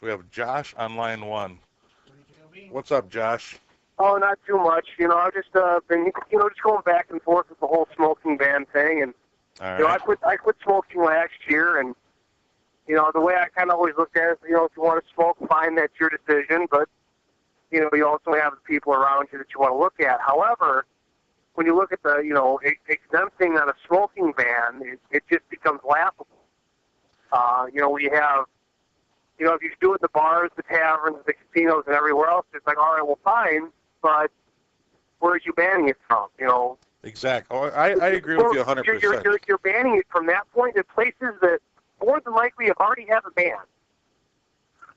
We have Josh on line one. What's up, Josh? Oh, not too much. I've just been, just going back and forth with the whole smoking ban thing, and All I right. quit smoking last year, and the way I kind of always looked at it, if you want to smoke, fine, that's your decision, but you also have the people around you that you want to look at. However, when you look at the exempting on a smoking ban, it just becomes laughable. We have if you do it at the bars, the taverns, the casinos, and everywhere else, it's like, all right, well, fine, but where are you banning it from? Exactly. Oh, I agree with you 100%. You're banning it from that point in places that more than likely have already have a ban,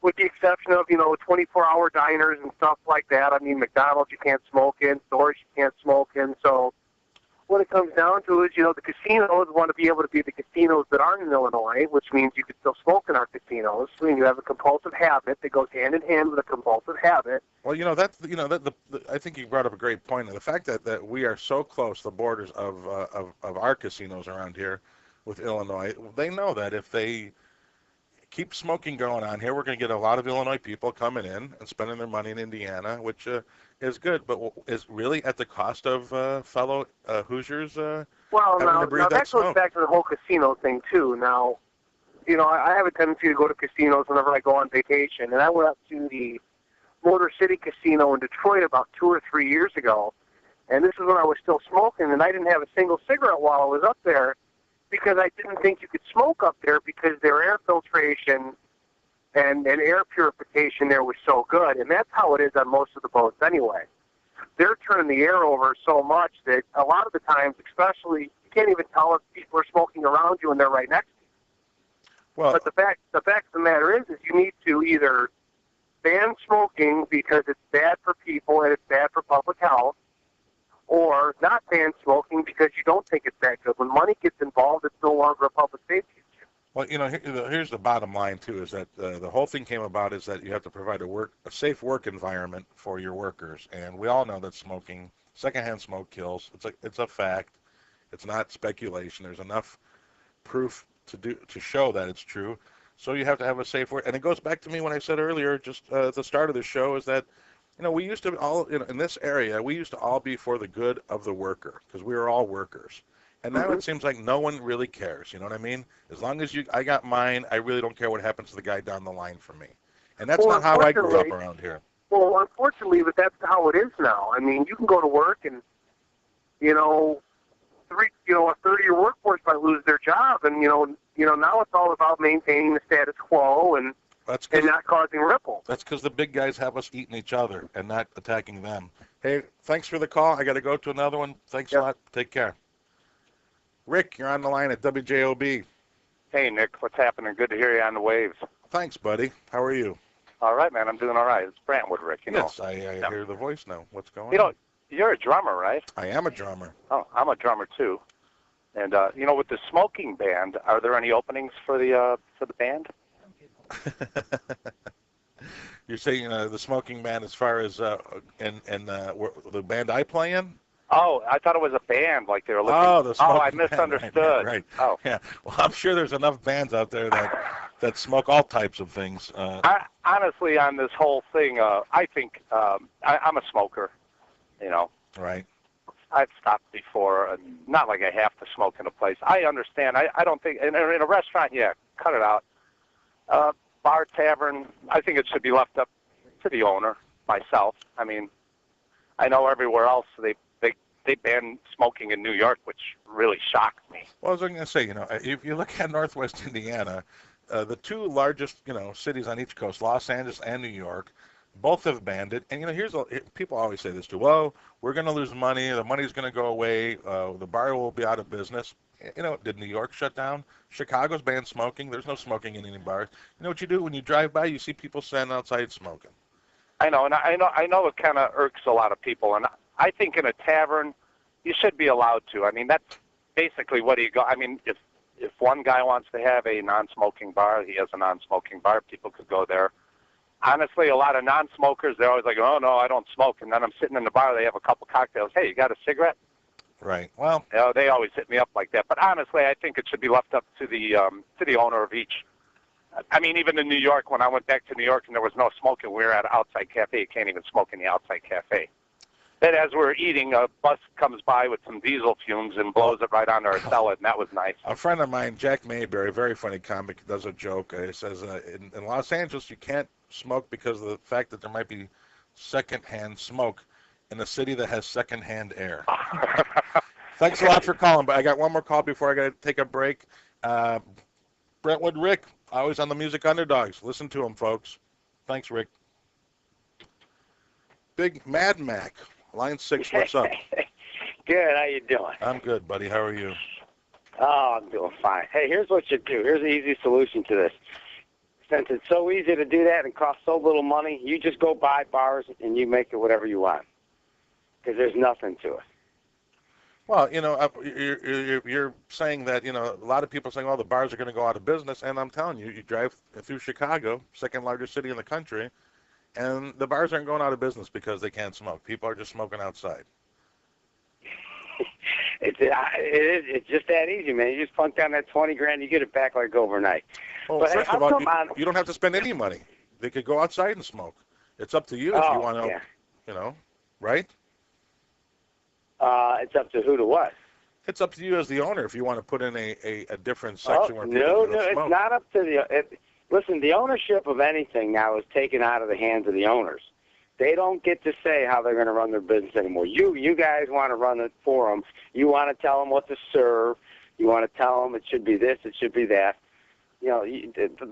with the exception of 24-hour diners and stuff like that. I mean, McDonald's you can't smoke in, stores you can't smoke in. So what it comes down to is, the casinos want to be able to be the casinos that aren't in Illinois, which means you can still smoke in our casinos. I mean, you have a compulsive habit that goes hand in hand with a compulsive habit. Well, that's I think you brought up a great point. The fact that we are so close, the borders of our casinos around here with Illinois, they know that if they keep smoking going on here, we're going to get a lot of Illinois people coming in and spending their money in Indiana, which is good, but is really at the cost of fellow Hoosiers Well, having to breathe that goes back to the whole casino thing, too. Now, I have a tendency to go to casinos whenever I go on vacation, and I went up to the Motor City Casino in Detroit about 2 or 3 years ago, and this is when I was still smoking, and I didn't have a single cigarette while I was up there because I didn't think you could smoke up there because their air filtration and air purification there was so good, and that's how it is on most of the boats anyway. They're turning the air over so much that a lot of the times, especially, you can't even tell if people are smoking around you and they're right next to you. Well, but the fact of the matter is you need to either ban smoking because it's bad for people and it's bad for public health, or not ban smoking because you don't think it's that good. When money gets involved, it's no longer a public safety issue. Well, here's the bottom line too: is that the whole thing came about is that you have to provide a safe work environment for your workers, and we all know that smoking, secondhand smoke kills. It's a fact. It's not speculation. There's enough proof to show that it's true. So you have to have a safe work, and it goes back to me when I said earlier, just at the start of the show, is that we used to all in this area, we used to all be for the good of the worker because we were all workers. And now it seems like no one really cares. You know what I mean? As long as I got mine, I really don't care what happens to the guy down the line from me. And that's not how I grew up around here. Well, unfortunately, but that's how it is now. I mean, you can go to work and, a third of your workforce might lose their job, and now it's all about maintaining the status quo and not causing ripples. That's because the big guys have us eating each other and not attacking them. Hey, thanks for the call. I got to go to another one. Thanks a lot. Take care. Rick, you're on the line at WJOB. Hey, Nick. What's happening? Good to hear you on the waves. Thanks, buddy. How are you? All right, man. I'm doing all right. It's Brantwood, Rick. Yes, I hear the voice now. What's going on? You're a drummer, right? I am a drummer. Oh, I'm a drummer, too. And, with the smoking band, are there any openings for the band? You're saying the smoking band as far as the band I play in? Oh, I thought it was a band, like they were looking. Oh, the smoking I misunderstood. Band, right. Oh. Yeah. Well, I'm sure there's enough bands out there that smoke all types of things. Honestly, on this whole thing, I think I'm a smoker, Right. I've stopped before, and not like I have to smoke in a place. I understand. I don't think, in a restaurant, cut it out. Bar, tavern, I think it should be left up to the owner, myself. I mean, I know everywhere else they ban smoking in New York, which really shocked me. Well, I was going to say, if you look at Northwest Indiana, the two largest, cities on each coast, Los Angeles and New York, both have banned it. And, people always say this too. Well, we're going to lose money. The money's going to go away. The bar will be out of business. Did New York shut down? Chicago's banned smoking. There's no smoking in any bars. You know what you do when you drive by? You see people standing outside smoking. I know, and I know it kind of irks a lot of people. And I think in a tavern, you should be allowed to. I mean, that's basically what you go. I mean, if one guy wants to have a non-smoking bar, he has a non-smoking bar. People could go there. Honestly, a lot of non-smokers, they're always like, oh, no, I don't smoke. And then I'm sitting in the bar, they have a couple cocktails. Hey, you got a cigarette? Right. Well, they always hit me up like that. But honestly, I think it should be left up to the owner of each I mean, even in New York, when I went back to New York and there was no smoking, we were at an outside cafe. You can't even smoke in the outside cafe. Then as we're eating, a bus comes by with some diesel fumes and blows it right onto our salad, and that was nice. A friend of mine, Jack Mayberry, a very funny comic, does a joke. He says, in Los Angeles, you can't smoke because of the fact that there might be secondhand smoke in a city that has secondhand air. Thanks a lot for calling, but I got one more call before I got to take a break. Brentwood Rick, always on the Music Underdogs. Listen to him, folks. Thanks, Rick. Big Mad Mac, line 6, what's up? Good, how you doing? I'm good, buddy. How are you? Oh, I'm doing fine. Hey, here's what you do. Here's the easy solution to this. Since it's so easy to do that and costs so little money, you just go buy bars and you make it whatever you want. Because there's nothing to it. Well, you're saying that, a lot of people are saying, oh, the bars are going to go out of business. And I'm telling you, you drive through Chicago, second largest city in the country, and the bars aren't going out of business because they can't smoke. People are just smoking outside. It's just that easy, man. You just plunk down that $20,000, you get it back like overnight. Well, but first of all, you don't have to spend any money. They could go outside and smoke. It's up to you if you want to, right? It's up to who to what? It's up to you as the owner if you want to put in a different section where people no, smoke. it's not up to the. Listen, the ownership of anything now is taken out of the hands of the owners. They don't get to say how they're going to run their business anymore. You guys want to run it for them. You want to tell them what to serve. You want to tell them it should be this, it should be that.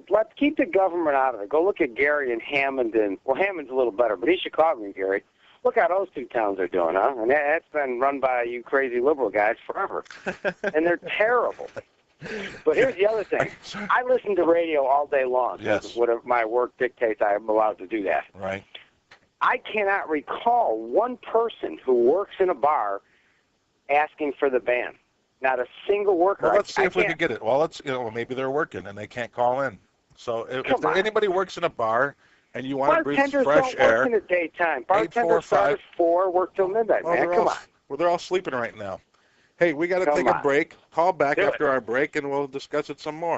Let's keep the government out of it. Go look at Gary and Hammond. Hammond's a little better, but he should call me, Gary. Look how those two towns are doing, huh? And that's been run by you crazy liberal guys forever. And they're terrible. But here's the other thing. I listen to radio all day long. Yes. Whatever my work dictates, I'm allowed to do that. Right. I cannot recall one person who works in a bar asking for the ban. Not a single worker. Well, let's see if we can get it. Well, maybe they're working and they can't call in. So if anybody works in a bar and you want to breathe fresh air. Bartenders don't work in the daytime. Bartenders start at 4, work till midnight, man. Come on. Well, they're all sleeping right now. Hey, we got to take a break. Call back after our break, and we'll discuss it some more.